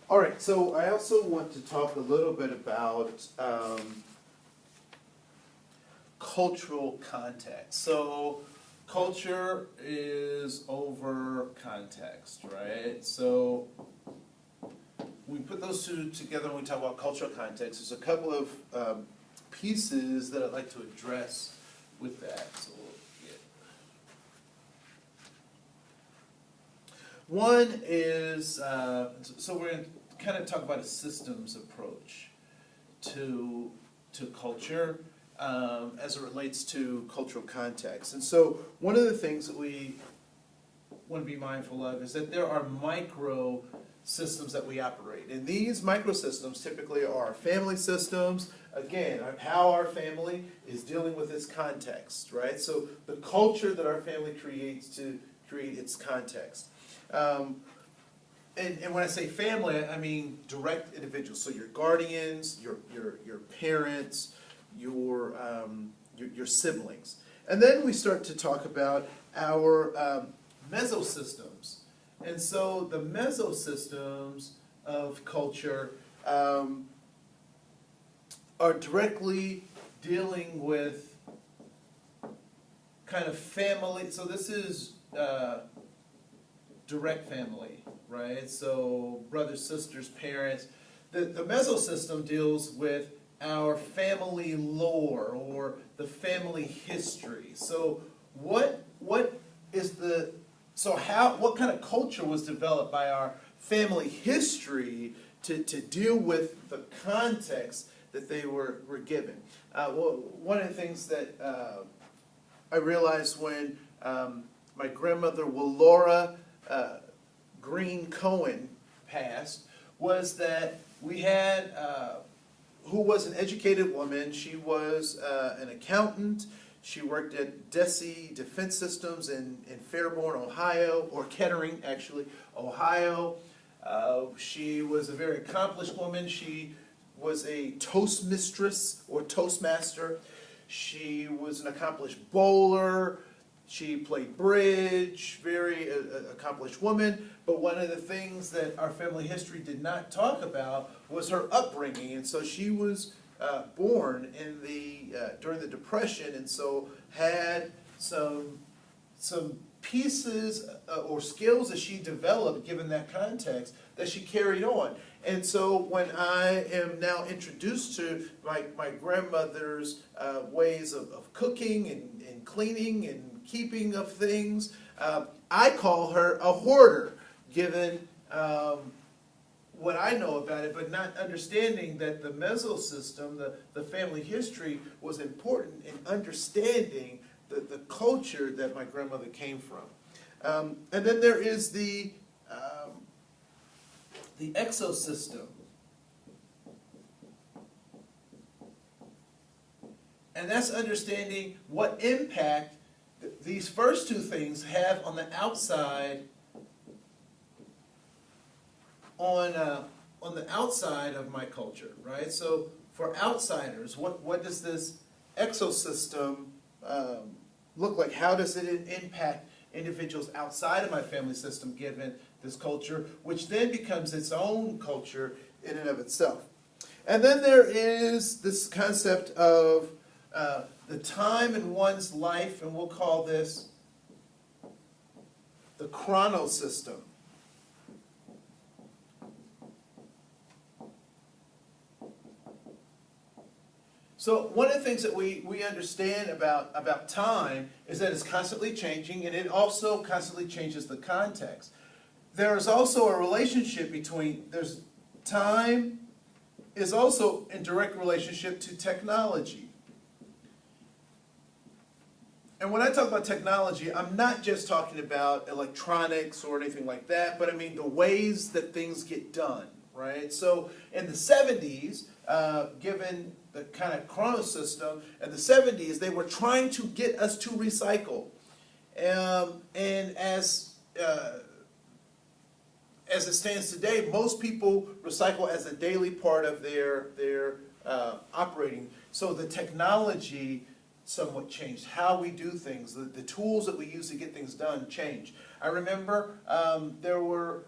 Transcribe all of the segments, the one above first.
All right, so I also want to talk a little bit about cultural context. So culture is over context, right? So we put those two together when we talk about cultural context. There's a couple of pieces that I'd like to address with that. So yeah. One is, so we're going to kind of talk about a systems approach to culture as it relates to cultural context. And so one of the things that we want to be mindful of is that there are micro systems that we operate. And these microsystems typically are family systems, again, how our family is dealing with its context, right? So the culture that our family creates to create its context. And when I say family, I mean direct individuals. So your guardians, your parents, your siblings. And then we start to talk about our mesosystems. And so the mesosystems of culture are directly dealing with kind of family. So this is direct family, right? So brothers, sisters, parents. The mesosystem deals with our family lore or the family history. So what kind of culture was developed by our family history to deal with the context that they were given? Well, one of the things that I realized when my grandmother Laura Green Cohen passed was that we had who was an educated woman. She was an accountant. She worked at DESE Defense Systems in Fairborn, Ohio, or Kettering, actually, Ohio. She was a very accomplished woman. She was a Toastmistress or Toastmaster. She was an accomplished bowler. She played bridge, very accomplished woman. But one of the things that our family history did not talk about was her upbringing. And so she was born in during the Depression, and so had some pieces or skills that she developed given that context that she carried on. And so when I am now introduced to my grandmother's ways of cooking and cleaning and keeping of things, I call her a hoarder, given what I know about it, but not understanding that the mesosystem, the family history, was important in understanding the culture that my grandmother came from. And then there is the exosystem. And that's understanding what impact these first two things have on the outside, on the outside of my culture, right? So for outsiders, what does this exosystem look like? How does it impact individuals outside of my family system given this culture, which then becomes its own culture in and of itself? And then there is this concept of the time in one's life, and we'll call this the chronosystem. So one of the things that we understand about time is that it's constantly changing, and it also constantly changes the context. There is also a relationship between, time is also in direct relationship to technology. And when I talk about technology, I'm not just talking about electronics or anything like that, but I mean the ways that things get done, right? So in the 70s, given the kind of chronosystem, in the 70s, they were trying to get us to recycle. And as it stands today, most people recycle as a daily part of their operating. So the technology somewhat changed. How we do things, the tools that we use to get things done changed. I remember there were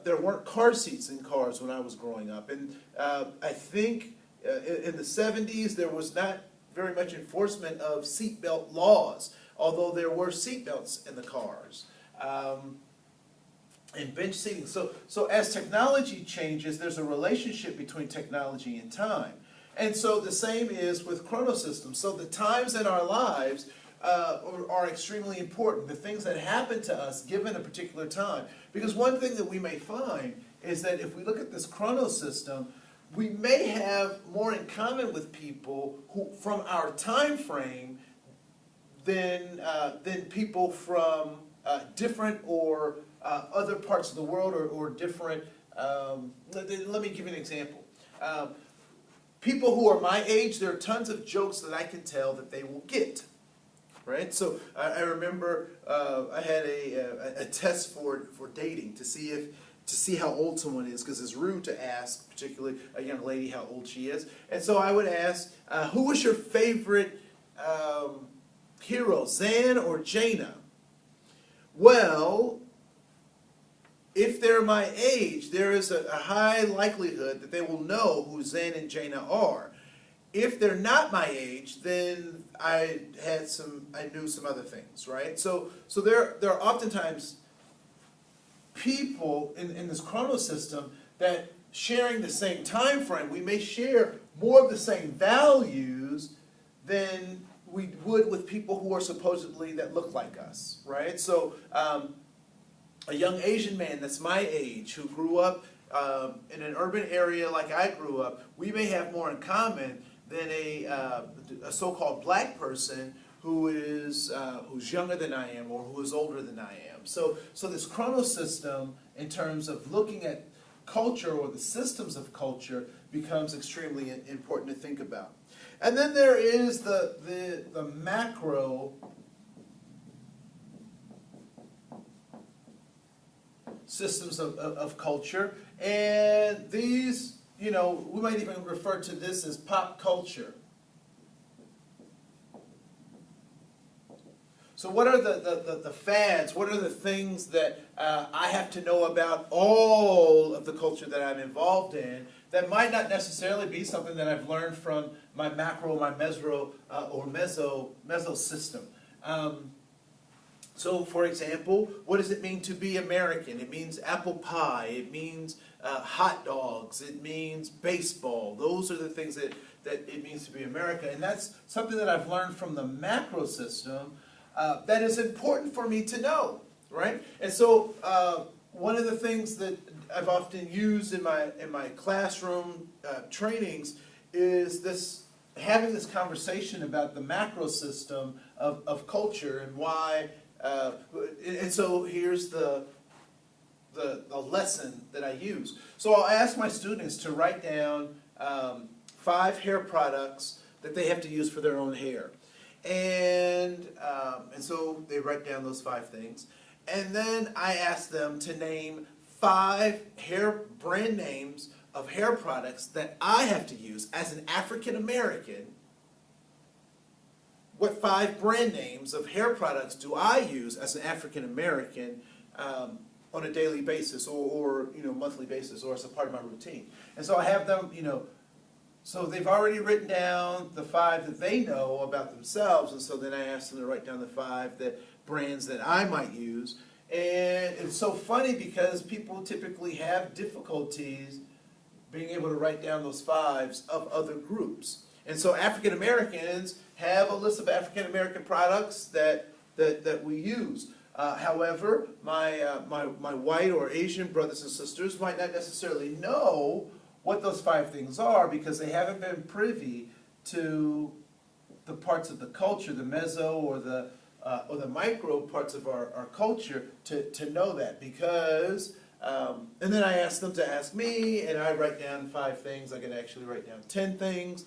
there weren't car seats in cars when I was growing up. And I think in the 70s there was not very much enforcement of seatbelt laws, although there were seatbelts in the cars. And bench seating. So as technology changes, there's a relationship between technology and time. And so the same is with chronosystems. So the times in our lives are extremely important, the things that happen to us given a particular time. Because one thing that we may find is that if we look at this chronosystem, we may have more in common with people who, from our time frame than people from different or other parts of the world or different. Let me give you an example. People who are my age, there are tons of jokes that I can tell that they will get. Right? So I remember I had a test for dating to see how old someone is, because it's rude to ask, particularly a young lady, how old she is. And so I would ask, who was your favorite hero, Zan or Jaina? Well, if they're my age, there is a high likelihood that they will know who Zan and Jaina are. If they're not my age, then I knew some other things, right? So there are oftentimes people in this chronosystem that, sharing the same time frame, we may share more of the same values than we would with people who are supposedly that look like us, right? So a young Asian man that's my age who grew up in an urban area like I grew up, we may have more in common than a so-called black person who's younger than I am or who is older than I am. So this chronosystem, in terms of looking at culture or the systems of culture, becomes extremely important to think about. And then there is the macro systems of culture, and these, we might even refer to this as pop culture. So what are the fads? What are the things that I have to know about all of the culture that I'm involved in that might not necessarily be something that I've learned from my macro, my meso, or meso system? So, for example, what does it mean to be American? It means apple pie. It means hot dogs. It means baseball. Those are the things that it means to be America. And that's something that I've learned from the macro system that is important for me to know, right? And so one of the things that I've often used in my classroom trainings is having this conversation about the macro system of culture and why. And so here's the lesson that I use. So I'll ask my students to write down 5 hair products that they have to use for their own hair. And so they write down those 5 things. And then I ask them to name 5 hair brand names of hair products that I have to use as an African American. What 5 brand names of hair products do I use as an African American on a daily basis or monthly basis or as a part of my routine? And so I have them, so they've already written down the 5 that they know about themselves, and so then I ask them to write down the 5 brands that I might use. And it's so funny because people typically have difficulties being able to write down those 5s of other groups. And so African Americans have a list of African American products that we use. However, my white or Asian brothers and sisters might not necessarily know what those 5 things are because they haven't been privy to the parts of the culture, the meso or the micro parts of our culture to know that. Because and then I ask them to ask me, and I write down 5 things. I can actually write down 10 things.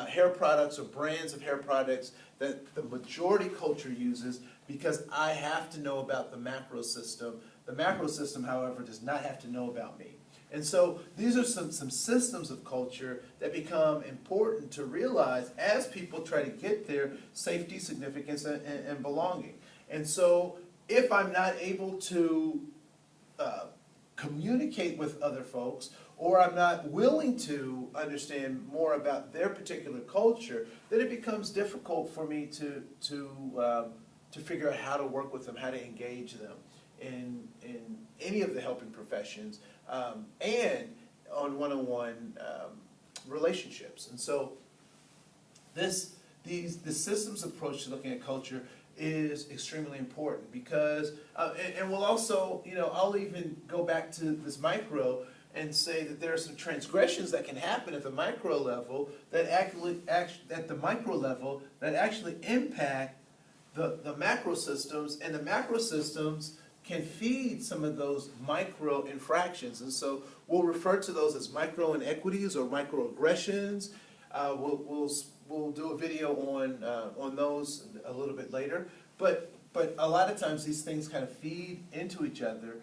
Hair products or brands of hair products that the majority culture uses, because I have to know about the macro system. The macro system, however, does not have to know about me. And so these are some systems of culture that become important to realize as people try to get their safety, significance, and belonging. And so if I'm not able to communicate with other folks, or I'm not willing to understand more about their particular culture, then it becomes difficult for me to figure out how to work with them, how to engage them in any of the helping professions, and on one-on-one relationships. And so the systems approach to looking at culture is extremely important because, and we'll also, I'll even go back to this micro and say that there are some transgressions that can happen at the micro level that actually impact the macro systems, and the macro systems can feed some of those micro infractions. And so we'll refer to those as micro inequities or microaggressions. We'll do a video on those a little bit later. But a lot of times these things kind of feed into each other,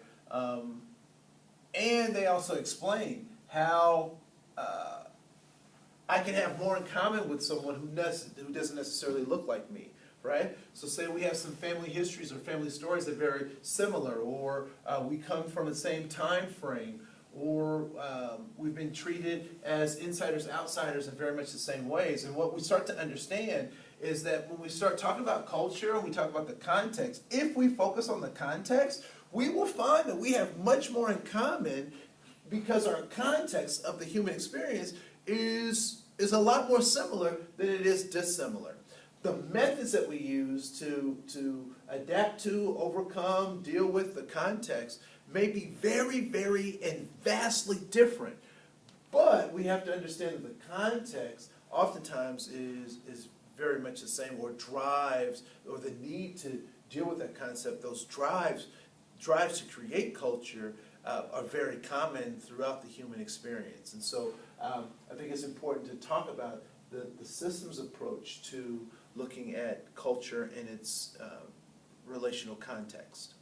and they also explain how I can have more in common with someone who doesn't necessarily look like me. Right? So say we have some family histories or family stories that are very similar, or we come from the same time frame, or we've been treated as insiders, outsiders in very much the same ways. And what we start to understand is that when we start talking about culture and we talk about the context, if we focus on the context, we will find that we have much more in common because our context of the human experience is a lot more similar than it is dissimilar. The methods that we use to adapt to, overcome, deal with the context may be very, very and vastly different. But we have to understand that the context oftentimes is very much the same, or drives, or the need to deal with that concept, those drives to create culture are very common throughout the human experience. And so I think it's important to talk about the systems approach to looking at culture in its relational context.